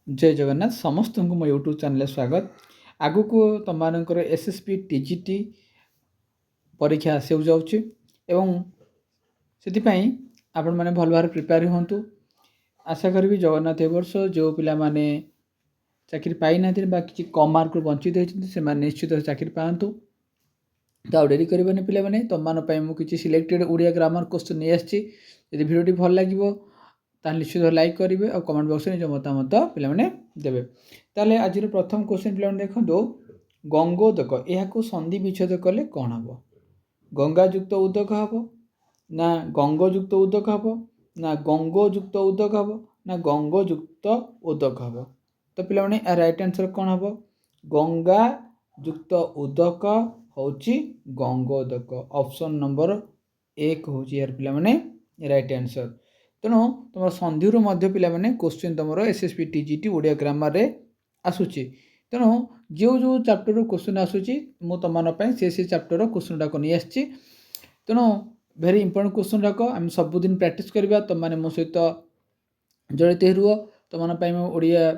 जय जगन्नाथ समस्त को मो यूट्यूब चैनल स्वागत। आगु को तुम मानकर एसएसपी टीजीटी परीक्षा आसू जाऊँगी एवं से आपण मैंने भल भाव प्रिपेयर हूँ। आशा करी जगन्नाथ ए वर्ष जो पिला माने चाकरी पाई ना कि कम मार्क वंचित होती से निश्चित चाकरी पातु। तो आ डेरी करनी पिला मैंने तुम मानी मुझे सिलेक्टेड ओडिया ग्रामर क्वेश्चन नहीं आसी। भिडियो भल लगे ताल निश्चित लाइक करेंगे और कमेंट बॉक्स में निज मतामत पे देवे। ताले आज प्रथम क्वेश्चन पे देखो गंगोदक यह संधि विच्छेद कले कौन हम? गंगायुक्त उदक हम ना गंगयुक्त उदक हम ना गंगयुक्त उदक हम ना गंगयुक्त उदक हम? तो पे राइट आंसर कौन हम? गंगा युक्त उदक हूँ गंगोदक। ऑप्शन नंबर 1 हूँ यार पे राइट आंसर। तेणु तुम संधि पे क्वेश्चन तुम एसएसपी टीजीटी ओडिया ग्रामर रे आसूची। तेणु जो जो चैप्टर क्वेश्चन आसूची मु तुम से चैप्टर क्वेश्चन टाक नहीं आसी। तेणु भेरी इंपोर्टेंट क्वेश्चन टाक आम सबुदिन प्रैक्टिस करवा। तुम मैंने मो सहित जड़ित रुह। तुम ओडिया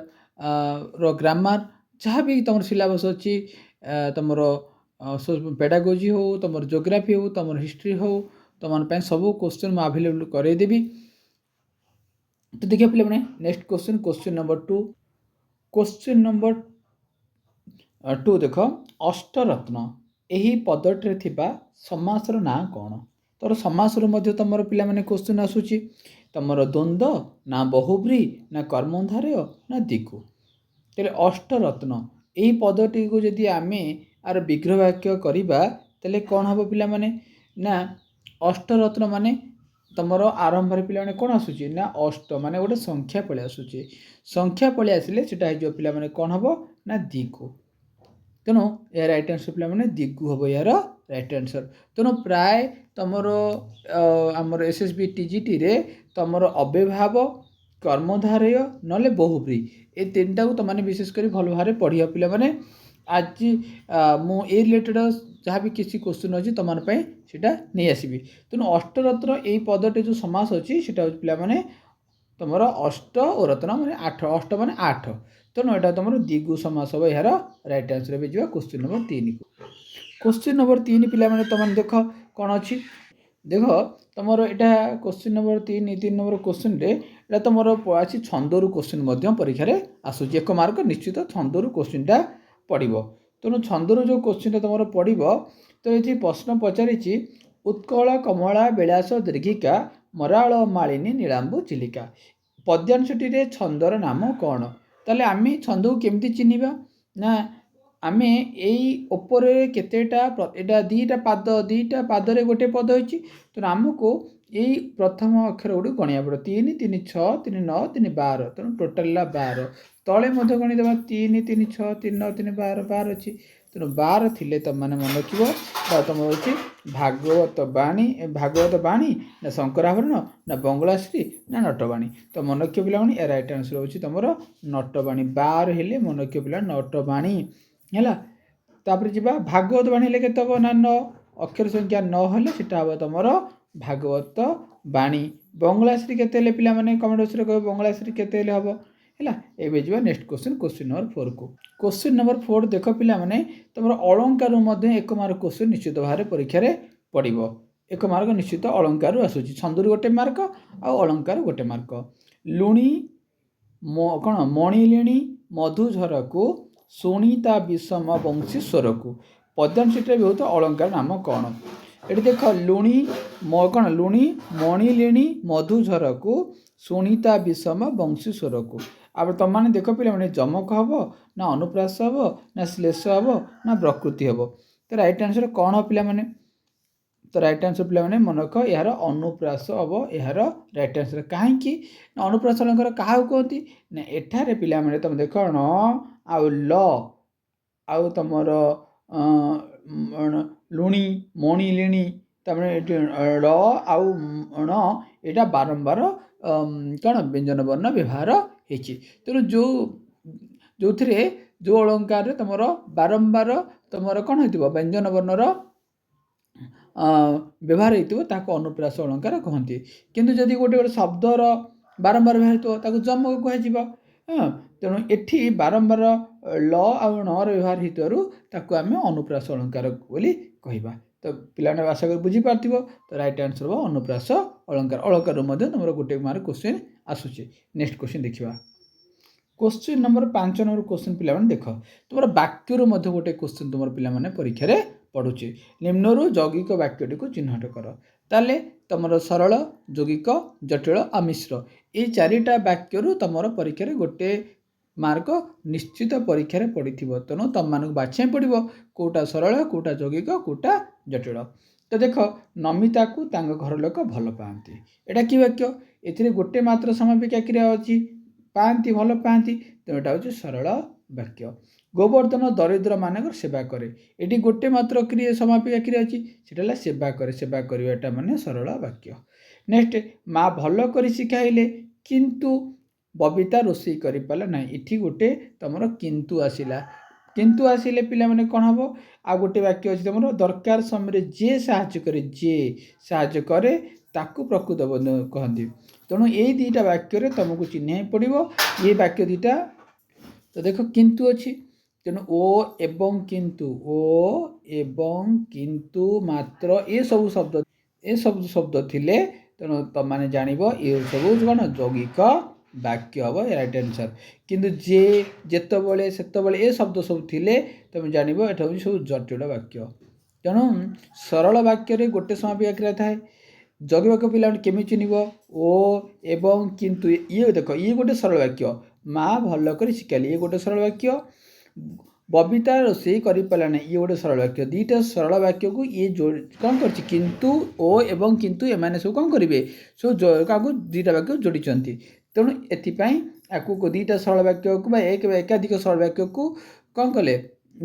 रो ग्रामर जहाँ भी तुम सिलेबस अच्छी तुम पेडागोजी हो तुम जियोग्राफी हो तुम हिस्ट्री हो तुम सब क्वेश्चन मुझे अवेलेबल करदेवी। तो देखिए पे next question question number 2। Question number 2 देख अष्टरत्न यही पदटे थिबा समासर ना कौन? तोर समासर मध्य तुम पे क्वेश्चन आसूची तुम द्वंद्व ना बहुब्री ना कर्मधारय ना दिगु। तेरे अष्टरत्न यही पदटी को जदि आम आर विग्रह वाक्य करवा तेले कौन हम पिला माने ना अष्टरत्न माने तुम आरंभ पे कौन आसूची ना अष्ट माने गोटे संख्या पलि आसूची। संख्या पलि आसिले सेटा हो पिला माने कौन हम ना दिगु। तेणु यार राइट आंसर पे दिगु हम यार राइट आंसर। तेणु प्राय तुम आमर एसएसबी टीजीटी रे तुम अव्यभाव कर्मधारय नले बहुब्री ए तीनटा को तुमने विशेषकर भल भाव पढ़िया पिला माने। आज मु ए रिलेटेड जहाँ भी किसी क्वेश्चन अच्छी तुमने सीटा नहीं आसबि। तेणु अष्टरत्न यही पदटे जो समास अच्छी से पे तुम अष्ट और रत्न माने 8 अष्ट माने 8। तेणु यहाँ तुम दिगु समास हम यार राइट आंसर भी जा क्वेश्चन नंबर 3 को। क्वेश्चन नंबर 3 पे तुम देख कौन अच्छी देख तुम यहाँ क्वेश्चन नंबर 3 नंबर क्वेश्चन रे तुम अच्छी छंदरू क्वेश्चन परीक्षा आसूँ 1 मार्क निश्चित छंदरू क्वेश्चनटा पड़ो। तेणु छंदरू जो क्वेश्चन तुम पड़ो तो ये प्रश्न पचारि उत्कल कमला विलास दीर्घिका मराल मालिनी नीलांबु चिलिका पद्यांशटी छंदर नाम कौन? ताले आम छंद को केमती चिन्हवा ना आम यपर केतेटा एटा दीटा पादरे गोटे पद होती। तो आमको यही प्रथम अक्षर गुड़ गणिया पड़ो 3 3 6 3 9 3 12। तेणु टोटाल 12 तले गणिदेव 3 3 6 3 9 3 12 12 अच्छी। तेणु 12 थी तुम मैंने मन रखिए तुम अच्छी भागवत बाणी ना शंकराभरण ना बंगलाश्री ना नटवाणी। तो मन रखिए पे राइट आंसर होची तुम नटवाणी 12 हेले मन रखिए पे नटवाणी है। तापर जी भागवत बाणी हेले केते हम ना 9 अक्षर संख्या 9 हेले सेटा हम तुम भागवत बाणी। बंगलाश्री केते पिला माने कमेंट बॉक्स रे कह बंगलाश्री केते हम है। एबे जी नेक्स्ट क्वेश्चन क्वेश्चन नंबर 4 को। क्वेश्चन नंबर 4 देख पिला माने तुम अलंकार 1 मार्क क्वेश्चन निश्चित भाव परीक्षा रे पड़ो। 1 मार्क निश्चित अलंकार आसूची छंदूर 1 मार्क आ अलंकार 1 मार्क। लुणी कौन मणिलिणी मधुझर को सुनीता विषम वंशी स्वर को पद्यांशटी बहुत अलंकार नाम कौन? ये देख लुणी कौन लुणी मणिलिणी मधुझर को सुनीता विषम वंशी स्वर को। अब तुम मैंने देख पे मैंने जमक हम ना अनुप्रास हम ना श्लेष हम ना प्रकृति हम। तो राइट आंसर कौन हो पे मैंने? तो राइट आंसर पे मन रख यार अनुप्रास हम यार राइट आंसर। कहीं अनुप्रास अलंकार क्या कहती ना एठारे पिला माने तुम देख न आउ ल आउ तुमर लुणी मणिलिणी तमें ल आउ ण यहाँ बारंबार कौन व्यंजन वर्ण व्यवहार होती। तेणु जो थे जो अलंकार तुम बारंबार तुम कौन हो व्यंजन वर्णर व्यवहार होता अनुप्रास अलंकार कहते। किंतु जदि गोटे गोटे शब्दर बारंबार व्यवहार हो जमक कह ହଁ ତେଣୁ ଏଠି ବାରମ୍ବାର ଲ ଆଉ ଣର ବ୍ୟବହାର ହେଇଥିବାରୁ ତାକୁ ଆମେ ଅନୁପ୍ରାସ ଅଳଙ୍କାର ବୋଲି କହିବା। ତ ପିଲାମାନେ ଆଶା କରି ବୁଝିପାରୁଥିବ। ତ ରାଇଟ୍ ଆନ୍ସର୍ ହେବ ଅନୁପ୍ରାସ ଅଳଙ୍କାର। ଅଳଙ୍କାରରୁ ମଧ୍ୟ ତୁମର ଗୋଟେ ମାର୍କ କ୍ୱେଶ୍ଚିନ୍ ଆସୁଛି। ନେକ୍ସଟ କ୍ୱେଶ୍ଚିନ୍ ଦେଖିବା। क्वेश्चन नंबर 5 नंबर क्वेश्चन पिलाମାନେ ଦେଖ ତୁମର ବାକ୍ୟରୁ ମଧ୍ୟ ଗୋଟେ କ୍वेଶ୍चन ତୁମର ପିଲାମାନେ ପରୀକ୍ଷାରେ ପଡୁଛି। ନିମ୍ନରୁ ଯୌଗିକ ବାକ୍ୟଟିକୁ ଚିହ୍ନଟ କର। ତାହେଲେ ତମର ସରଳ, ଯୌଗିକ, ଜଟିଳ ଆଉ ମିଶ୍ର এই ଚାରିଟା ବାକ୍ୟରୁ ତମର ପରୀକ୍ଷାରେ ଗୋଟେ ମାର୍କ ନିଶ୍ଚିତ ପରୀକ୍ଷାରେ ପଡ଼ିଥିବ। ତେଣୁ ତମମାନଙ୍କୁ ବାଛିବାକୁ ପଡ଼ିବ କୋଉଟା ସରଳ, କୋଉଟା ଯୌଗିକ, କୋଉଟା ଜଟିଳ। ତ ଦେଖ ନମିତାକୁ ତାଙ୍କ ଘର ଲୋକ ଭଲ ପାଆନ୍ତି। ଏଟା କି ବାକ୍ୟ? ଏଥିରେ ଗୋଟେ ମାତ୍ର ସମାପିକା କ୍ରିୟା ଅଛି। ପାଆନ୍ତି, ଭଲ ପାଆନ୍ତି, ତେଣୁ ଏଟା ହେଉଛି ସରଳ ବାକ୍ୟ। ଗୋବର୍ଦ୍ଧନ ଦରିଦ୍ର ମାନଙ୍କର ସେବା କରେ। ଏଠି ଗୋଟେ ମାତ୍ର କ୍ରିୟା ସମାପିକା କ୍ରିୟା ଅଛି, ସେଟା ହେଲା ସେବା କରେ। ସେବା କରିବାଟା ମାନେ ସରଳ ବାକ୍ୟ। ନେକ୍ସଟ ମା ଭଲ କରି ଶିଖାଇଲେ କିନ୍ତୁ ବବିତା ରୋଷେଇ କରିପାରିଲା ନାହିଁ। ଏଠି ଗୋଟେ ତମର କିନ୍ତୁ ଆସିଲା। କିନ୍ତୁ ଆସିଲେ ପିଲାମାନେ କ'ଣ ହେବ? ଆଉ ଗୋଟେ ବାକ୍ୟ ଅଛି ତମର ଦରକାର ସମୟରେ ଯିଏ ସାହାଯ୍ୟ କରେ, ଯିଏ ସାହାଯ୍ୟ କରେ ତାକୁ ପ୍ରକୃତ ବନ୍ଧୁ କହନ୍ତି। ତେଣୁ ଏଇ ଦୁଇଟା ବାକ୍ୟରେ ତୁମକୁ ଚିହ୍ନିବାକୁ ପଡ଼ିବ। ଏ ବାକ୍ୟ ଦୁଇଟା ତ ଦେଖ କିନ୍ତୁ ଅଛି, ତେଣୁ ଓ ଏବଂ କିନ୍ତୁ, ଓ ଏବଂ କିନ୍ତୁ, ମାତ୍ର ଏସବୁ ଶବ୍ଦ ଥିଲେ ତେଣୁ ତୁମମାନେ ଜାଣିବ ଏସବୁ କ'ଣ ଯୌଗିକ ବାକ୍ୟ ହେବ ରାଇଟ୍ ଆନ୍ସର୍। କିନ୍ତୁ ଯେ, ଯେତେବେଳେ, ସେତେବେଳେ ଏ ଶବ୍ଦ ସବୁ ଥିଲେ ତୁମେ ଜାଣିବ ଏଟା ହେଉଛି ସବୁ ଜଟିଳ ବାକ୍ୟ। ତେଣୁ ସରଳ ବାକ୍ୟରେ ଗୋଟେ ସମାପିକା କ୍ରିୟା ଥାଏ। ଯୌଗିକ ବାକ୍ୟ ପିଲାମାନେ କେମିତି ଚିହ୍ନିବ? ଓ ଏବଂ କିନ୍ତୁ, ଇଏ ଦେଖ ଇଏ ଗୋଟେ ସରଳ ବାକ୍ୟ। ମା ଭଲ କରି ଶିଖାଇଲେ, ଇଏ ଗୋଟେ ସରଳ ବାକ୍ୟ। ବବିତା ରୋଷେଇ କରିପାରିଲା ନାହିଁ, ଇଏ ଗୋଟେ ସରଳ ବାକ୍ୟ। ଦୁଇଟା ସରଳ ବାକ୍ୟକୁ ଇଏ କ'ଣ କରିଛି? କିନ୍ତୁ, ଓ ଏବଂ କିନ୍ତୁ ଏମାନେ ସବୁ କ'ଣ କରିବେ? ସବୁ କାହାକୁ ଦୁଇଟା ବାକ୍ୟ ଯୋଡ଼ିଛନ୍ତି। ତେଣୁ ଏଥିପାଇଁ ଆକୁ ଦୁଇଟା ସରଳ ବାକ୍ୟକୁ ବା ଏକ ବା ଏକାଧିକ ସରଳ ବାକ୍ୟକୁ କ'ଣ କଲେ?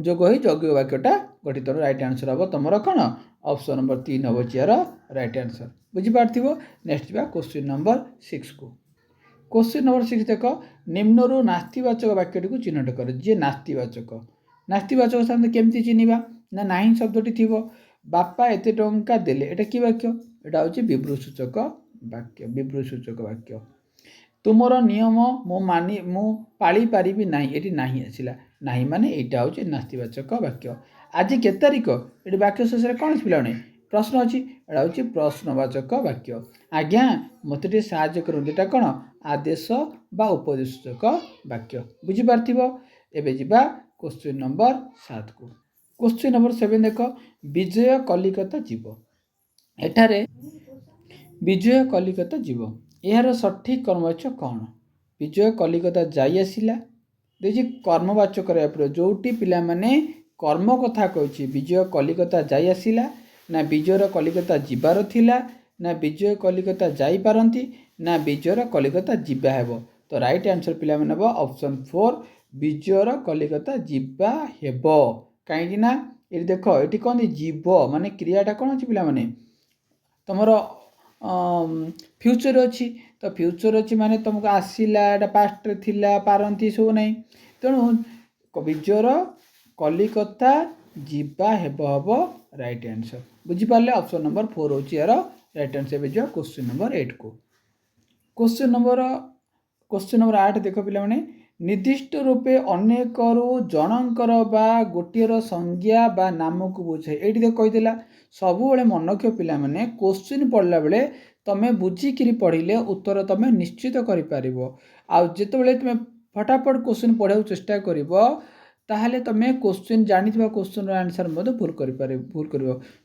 ଯୋଗ ହୋଇ ଯୌଗିକ ବାକ୍ୟଟା ଗଠିତ। ରାଇଟ୍ ଆନ୍ସର୍ ହେବ ତୁମର କ'ଣ? ଅପସନ୍ ନମ୍ବର 3 ହେବ ଚିଆର ରାଇଟ୍ ଆନ୍ସର୍। ବୁଝିପାରୁଥିବ। ନେକ୍ସଟ ଯିବା କ୍ୱେଶ୍ଚିନ୍ ନମ୍ବର 6କୁ। क्वेश्चन नंबर 6 देख निम्नरू नास्तिवाचक वाक्यटी चिन्हट कर। जी नास्तिवाचक, नास्तिवाचक साधारण केमती चिन्हवा ना नहीं शब्दटी थी। बापा एत टंका देले, एटा कि वाक्य? एटा हूँ विवृसूचक वाक्य। विवृसूचक वाक्य। तुमर नियम मु पाली पारि नहीं, ये नहीं आसला। नहीं माने यहाँ हूँ नास्तिवाचक वाक्य। आज के तारीख? ये वाक्य शेष में कौन पिलाने प्रश्न अच्छी, एटा हूँ प्रश्नवाचक वाक्य। आज्ञा मत साहय करूँ, यहाँ कौन? आदेश बा उपदेशसूचक वाक्य। बुझीपार। एबे जिबा क्वेश्चन नंबर 7 को। क्वेश्चन नंबर 7 देख विजय कलिकता जीव। एठारे विजय कलिकता जीव, यार सठिक कर्मवाच्य कौन? विजय कलिकता जाई आसिला, देखिए कर्मवाचक कराया जोटी पिला माने कर्म कथा कहछि। विजय कलिकता जाई आसिला ना विजयर कलिकता जीवार थिला ना विजय कलिकता जाई पारंती ना विजयर कलिकता जीवा हेबो। तो राइट आंसर पिला माने हेबो ऑप्शन 4 विजयर कलिकता जीवा हेबो। काहेकि ना ये देख ये कौन जीव माने क्रियाटा कौन अच्छी पिला माने तुमर फ्यूचर अच्छी। तो फ्यूचर अच्छी माने तुमको आसिला पास्ट थिला पारंती सब नहीं। तेणु विजयर कलिकता जीवा हेबो हेबो राइट आंसर। बुझीपारे। ऑप्शन नंबर 4 हूँ यार राइट आंसर। जो क्वेश्चन नंबर 8 को। क्वेश्चन नंबर 8 देख पिला माने निर्दिष्ट रूपे अनेक जनकर बा गोटिएर संज्ञा बा नाम को बुझाए। ये देख कहीदेला सब मन रख पिला माने क्वेश्चन पढ़ला बेले तमें बुझिकी पढ़ले उत्तर तुम्हें निश्चित कर। जिते तुम्हें फटाफट क्वेश्चन पढ़ा चेष्टा कर ताहले तुम्हें क्वेश्चन जानी क्वेश्चन आंसर भूल कर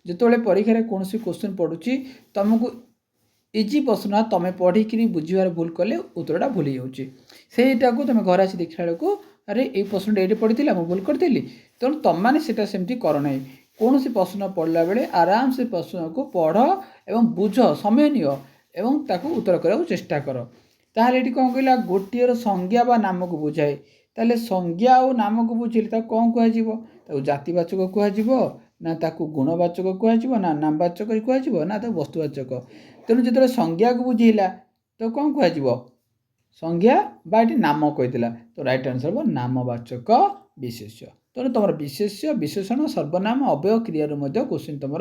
जिते परीक्षा कौन क्वेश्चन पढ़ुची तुमको इजी प्रश्न तुम्हें पढ़ी बुझार भूल कले उत्तरटा भूल जाटा को तुम घर आसी देखला बेलू अरे ये प्रश्न ये पढ़ी मुझे भूल करी। तेणु तुम मैंने सेमती कर ना कौन सी प्रश्न पढ़ला बेले आराम से प्रश्न को पढ़ एवं बुझ समय नि एवं ताकू उत्तर करने चेष्टा कर। ताहले ये कौन कहला गोटिएर संज्ञा बा नाम को बुझाए। ताहले संज्ञा और नाम को बुझेले कौन कह जातिवाचक कह ना ताकू गुणवाचक कह ना नामवाचक कह ना तो वस्तुवाचक। तेणु जो संज्ञा को बुझेला तो कौन कह संज्ञा बा ये नाम कहीदेला। तो राइट आंसर हो नामवाचक विशेष्य। तेणु तुम विशेष्य विशेषण सर्वनाम अव्यय क्रियार क्वेश्चन तुम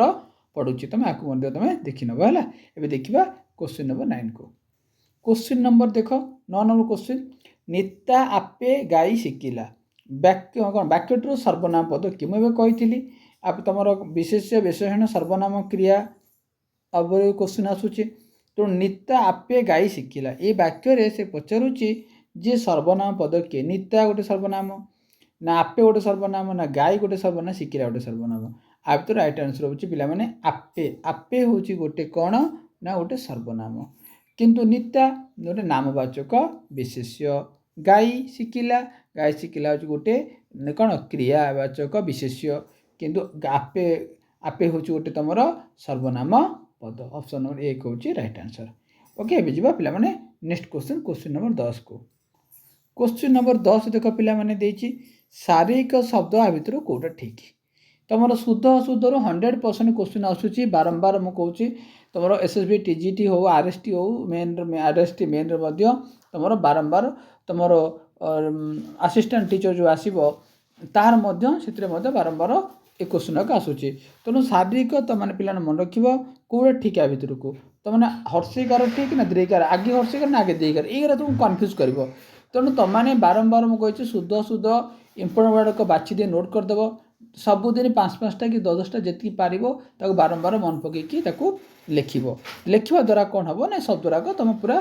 पढ़ुची तुम आपको तुम देखी नब है। एवं देखा क्वेश्चन नंबर 9 को। क्वेश्चन नंबर देख 9 नंबर क्वेश्चन ନିତା ଆପେ ଗାଈ ଶିଖିଲା। ବାକ୍ୟ କ'ଣ ବାକ୍ୟଟିରୁ ସର୍ବନାମ ପଦ କି ମୁଁ ଏବେ କହିଥିଲି ତୁମର ବିଶେଷ୍ୟ ବିଶେଷଣ ସର୍ବନାମ କ୍ରିୟା ଆବରେ କ୍ୱେଶ୍ଚିନ୍ ଆସୁଛି। ତେଣୁ ନିତା ଆପେ ଗାଈ ଶିଖିଲା ଏଇ ବାକ୍ୟରେ ସେ ପଚାରୁଛି ଯେ ସର୍ବନାମ ପଦ କିଏ। ନିତା ଗୋଟେ ସର୍ବନାମ, ନା ଆପେ ଗୋଟେ ସର୍ବନାମ, ନା ଗାଈ ଗୋଟେ ସର୍ବନାମ, ଶିଖିଲା ଗୋଟେ ସର୍ବନାମ। ଆ ଭିତରେ ରାଇଟ୍ ଆନ୍ସର ହେଉଛି ପିଲାମାନେ ଆପେ। ଆପେ ହେଉଛି ଗୋଟେ କ'ଣ ନା ଗୋଟେ ସର୍ବନାମ, କିନ୍ତୁ ନିତା ଗୋଟେ ନାମବାଚକ ବିଶେଷ୍ୟ। ଗାଈ ଶିଖିଲା ହେଉଛି ଗୋଟେ କ'ଣ କ୍ରିୟାବାଚକ ବିଶେଷ୍ୟ, କିନ୍ତୁ ଆପେ ଆପେ ହେଉଛି ଗୋଟେ ତୁମର ସର୍ବନାମ ପଦ। ଅପସନ୍ ନମ୍ବର 1 ହେଉଛି ରାଇଟ୍ ଆନ୍ସର। ଓକେ, ଏବେ ଯିବା ପିଲାମାନେ ନେକ୍ସଟ କ୍ୱେଶ୍ଚିନ୍ ନମ୍ବର 10କୁ। କ୍ୱେଶ୍ଚିନ୍ ନମ୍ବର 10 ଦେଖ ପିଲାମାନେ ଦେଇଛି ଶାରୀରିକ ଶବ୍ଦ ଆ ଭିତରୁ କେଉଁଟା ଠିକ୍। ତୁମର ଶୁଦ୍ଧ ଅଶୁଦ୍ଧରୁ 100% କ୍ୱେଶ୍ଚିନ୍ ଆସୁଛି। ବାରମ୍ବାର ମୁଁ କହୁଛି ତୁମର SSB TGT ହେଉ RST ହେଉ RST ମେନ୍ରେ ମଧ୍ୟ ତୁମର ବାରମ୍ବାର ତୁମର ଆସିଷ୍ଟାଣ୍ଟ ଟିଚର ଯେଉଁ ଆସିବ ତାହାର ମଧ୍ୟ ସେଥିରେ ମଧ୍ୟ ବାରମ୍ବାର ଏ କ୍ୱେଶ୍ଚିନ୍ ଯାକ ଆସୁଛି। ତେଣୁ ଶାରୀରିକ ତୁମମାନେ ପିଲାମାନେ ମନେ ରଖିବ କେଉଁଟା ଠିକ୍ ଆ ଭିତରକୁ। ତୁମମାନେ ହର୍ଷିକାର ଠିକ୍ ନା ଦୀର୍ଘିକାର, ଆଗେ ହର୍ଷିକାର ନା ଆଗେ ଦୀର୍ଘିକାର, ଏଇଗୁରା ତୁମକୁ କନଫ୍ୟୁଜ୍ କରିବ। ତେଣୁ ତୁମମାନେ ବାରମ୍ବାର ମୁଁ କହିଛି ଶୁଦ୍ଧ ଶୁଦ୍ଧ ଇମ୍ପୋର୍ଟାଣ୍ଟ ୱାର୍ଡ଼କୁ ବାଛି ଦେଇ ନୋଟ୍ କରିଦେବ। ସବୁଦିନ 5-5ଟା କି 10-10ଟା ଯେତିକି ପାରିବ ତାକୁ ବାରମ୍ବାର ମନେ ପକାଇକି ତାକୁ ଲେଖିବ। ଲେଖିବା ଦ୍ୱାରା କ'ଣ ହେବ ନା ଶବ୍ଦଗୁଡ଼ାକ ତୁମ ପୁରା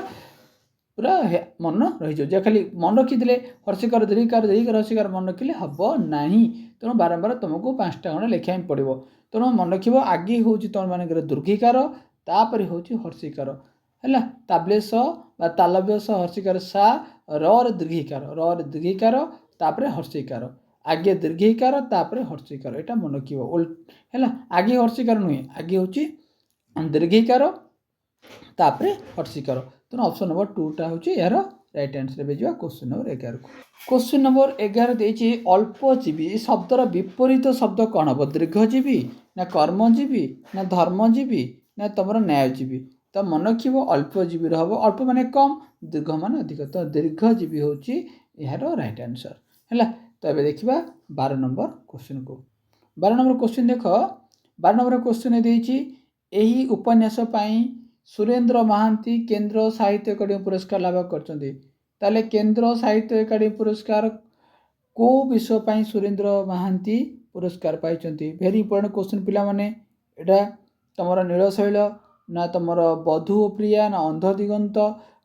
ମନ ରହିଯିବ। ଯେ ଖାଲି ମନେ ରଖିଥିଲେ ହର୍ଷିକାର ଦୀର୍ଘିକାର ହର୍ଷିକାର ମନେ ରଖିଲେ ହେବ ନାହିଁ। ତେଣୁ ବାରମ୍ବାର ତୁମକୁ 5ଟା ଖଣ୍ଡେ ଲେଖିବା ପାଇଁ ପଡ଼ିବ। ତେଣୁ ମନେ ରଖିବ ଆଗେ ହେଉଛି ତୁମମାନଙ୍କର ଦୀର୍ଘିକାର, ତାପରେ ହେଉଛି ହର୍ଷିକାର ହେଲା। ତାବ୍ଲେସ ବା ତାଲବ୍ୟ ସହ ହର୍ଷିକାର ସା, ରରେ ଦୀର୍ଘିକାର ତାପରେ ହର୍ଷିକାର, ଆଗେ ଦୀର୍ଘିକାର ତାପରେ ହର୍ଷିକାର, ଏଇଟା ମନେ ରଖିବ ହେଲା। ଆଗେ ହର୍ଷିକାର ନୁହେଁ, ଆଗେ ହେଉଛି ଦୀର୍ଘିକାର ତାପରେ ହର୍ଷିକାର। ତେଣୁ ଅପସନ୍ ନମ୍ବର 2ଟା ହେଉଛି ଏହାର ରାଇଟ୍ ଆନ୍ସର। ଏବେ ଯିବା କ୍ୱେଶ୍ଚିନ୍ ନମ୍ବର 11କୁ। କ୍ୱେଶ୍ଚିନ୍ ନମ୍ବର 11 ଦେଇଛି ଅଳ୍ପଜୀବୀ ଏ ଶବ୍ଦର ବିପରୀତ ଶବ୍ଦ କ'ଣ ହେବ। ଦୀର୍ଘଜୀବୀ ନା କର୍ମଜୀବୀ ନା ଧର୍ମଜୀବୀ ନା ତୁମର ନ୍ୟାୟଜୀବୀ। ତ ମନେ ରଖିବ ଅଳ୍ପଜୀବୀର ହେବ, ଅଳ୍ପ ମାନେ କମ୍, ଦୀର୍ଘ ମାନେ ଅଧିକ। ତ ଦୀର୍ଘଜୀବୀ ହେଉଛି ଏହାର ରାଇଟ୍ ଆନ୍ସର ହେଲା। ତ ଏବେ ଦେଖିବା 12 ନମ୍ବର କ୍ୱେଶ୍ଚିନ୍କୁ। 12 ନମ୍ବର କ୍ୱେଶ୍ଚିନ୍ ଦେଖ, 12 ନମ୍ବର କ୍ୱେଶ୍ଚିନ୍ ଦେଇଛି ଏହି ଉପନ୍ୟାସ ପାଇଁ ସୁରେନ୍ଦ୍ର ମହାନ୍ତି କେନ୍ଦ୍ର ସାହିତ୍ୟ ଏକାଡେମୀ ପୁରସ୍କାର ଲାଭ କରିଛନ୍ତି। ତାହେଲେ କେନ୍ଦ୍ର ସାହିତ୍ୟ ଏକାଡେମୀ ପୁରସ୍କାର କେଉଁ ବିଷୟ ପାଇଁ ସୁରେନ୍ଦ୍ର ମହାନ୍ତି ପୁରସ୍କାର ପାଇଛନ୍ତି। ଭେରି ଇମ୍ପୋର୍ଟାଣ୍ଟ କ୍ୱେଶ୍ଚିନ୍ ପିଲାମାନେ। ଏଇଟା ତୁମର ନୀଳଶୈଳ ନା ତୁମର ବଧୂ ପ୍ରିୟା ନା ଅନ୍ଧ ଦିଗନ୍ତ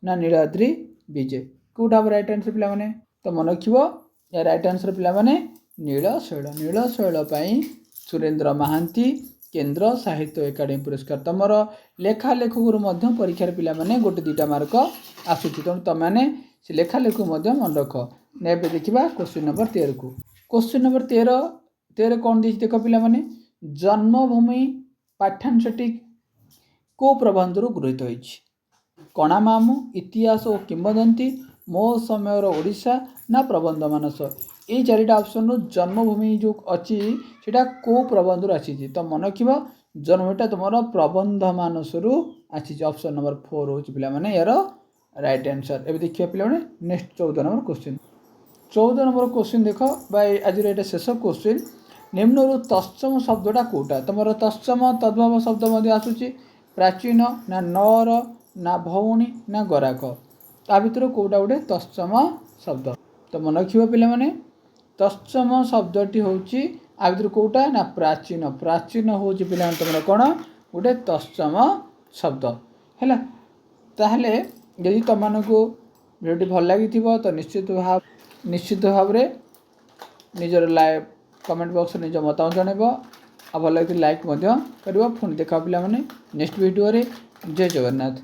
ନା ନୀଳାଦ୍ରି ବିଜେ, କେଉଁଟା ହେବ ରାଇଟ୍ ଆନ୍ସର ପିଲାମାନେ। ତ ମନେ ରଖିବ ରାଇଟ୍ ଆନ୍ସର ପିଲାମାନେ ନୀଳଶୈଳ ପାଇଁ ସୁରେନ୍ଦ୍ର ମହାନ୍ତି କେନ୍ଦ୍ର ସାହିତ୍ୟ ଏକାଡେମୀ ପୁରସ୍କାର। ତୁମର ଲେଖାଲେଖରୁ ମଧ୍ୟ ପରୀକ୍ଷାରେ ପିଲାମାନେ 1-2ଟା ମାର୍କ ଆସୁଛି। ତେଣୁ ତୁମମାନେ ସେ ଲେଖାଲେଖକୁ ମଧ୍ୟ ମନେ ରଖ। ଏବେ ଦେଖିବା କ୍ୱେଶ୍ଚିନ୍ ନମ୍ବର 13କୁ। କ୍ୱେଶ୍ଚିନ୍ ନମ୍ବର 13 କ'ଣ ଦେଇଛି ଦେଖ ପିଲାମାନେ। ଜନ୍ମଭୂମି ପାଠ୍ୟାଂଶଟି କେଉଁ ପ୍ରବନ୍ଧରୁ ଗୃହୀତ ହୋଇଛି। କଣାମାମୁଁ, ଇତିହାସ ଓ କିମ୍ବଦନ୍ତୀ, ମୋ ସମୟର ଓଡ଼ିଶା ନା ପ୍ରବନ୍ଧ ମାନସ। ଏଇ 4ଟା ଅପସନ୍ରୁ ଜନ୍ମଭୂମି ଯେଉଁ ଅଛି ସେଇଟା କେଉଁ ପ୍ରବନ୍ଧରୁ ଆସିଛି। ତ ମନେ ରଖିବ ଜନ୍ମଭୂମିଟା ତୁମର ପ୍ରବନ୍ଧ ମାନସରୁ ଆସିଛି। ଅପସନ୍ ନମ୍ବର 4 ହେଉଛି ପିଲାମାନେ ଏହାର ରାଇଟ୍ ଆନ୍ସର। ଏବେ ଦେଖିବା ପିଲାମାନେ next 14 number question. 14 number question ଦେଖ ବା ଆଜିର ଏଇଟା ଶେଷ କ୍ୱେଶ୍ଚିନ୍। ନିମ୍ନରୁ ତତ୍ସମ ଶବ୍ଦଟା କେଉଁଟା। ତୁମର ତତ୍ସମ ତଦ୍ଭବ ଶବ୍ଦ ମଧ୍ୟ ଆସୁଛି। ପ୍ରାଚୀନ ନା ନର ନା ଭଉଣୀ ନା ଗରାଖ, ତା ଭିତରୁ କେଉଁଟା ଗୋଟେ ତତ୍ସମ ଶବ୍ଦ। ତ ମନେ ରଖିବ ପିଲାମାନେ ତତ୍ସମ ଶବ୍ଦଟି ହେଉଛି ଆ ଭିତରୁ କେଉଁଟା ନା ପ୍ରାଚୀନ। ପ୍ରାଚୀନ ହେଉଛି ପିଲାମାନେ ତୁମର କ'ଣ ଗୋଟେ ତତ୍ସମ ଶବ୍ଦ ହେଲା। ତାହେଲେ ଯଦି ତୁମମାନଙ୍କୁ ଭିଡ଼ିଓଟି ଭଲ ଲାଗିଥିବ ତ ନିଶ୍ଚିତ ଭାବରେ ନିଜର କମେଣ୍ଟ ବକ୍ସରେ ନିଜ ମତାମତ ଜଣାଇବ। ଆଉ ଭଲ ଲାଗିଥିଲେ ଲାଇକ୍ ମଧ୍ୟ କରିବ। ପୁଣି ଦେଖା ପିଲାମାନେ ନେକ୍ସଟ ଭିଡ଼ିଓରେ। ଜୟ ଜଗନ୍ନାଥ।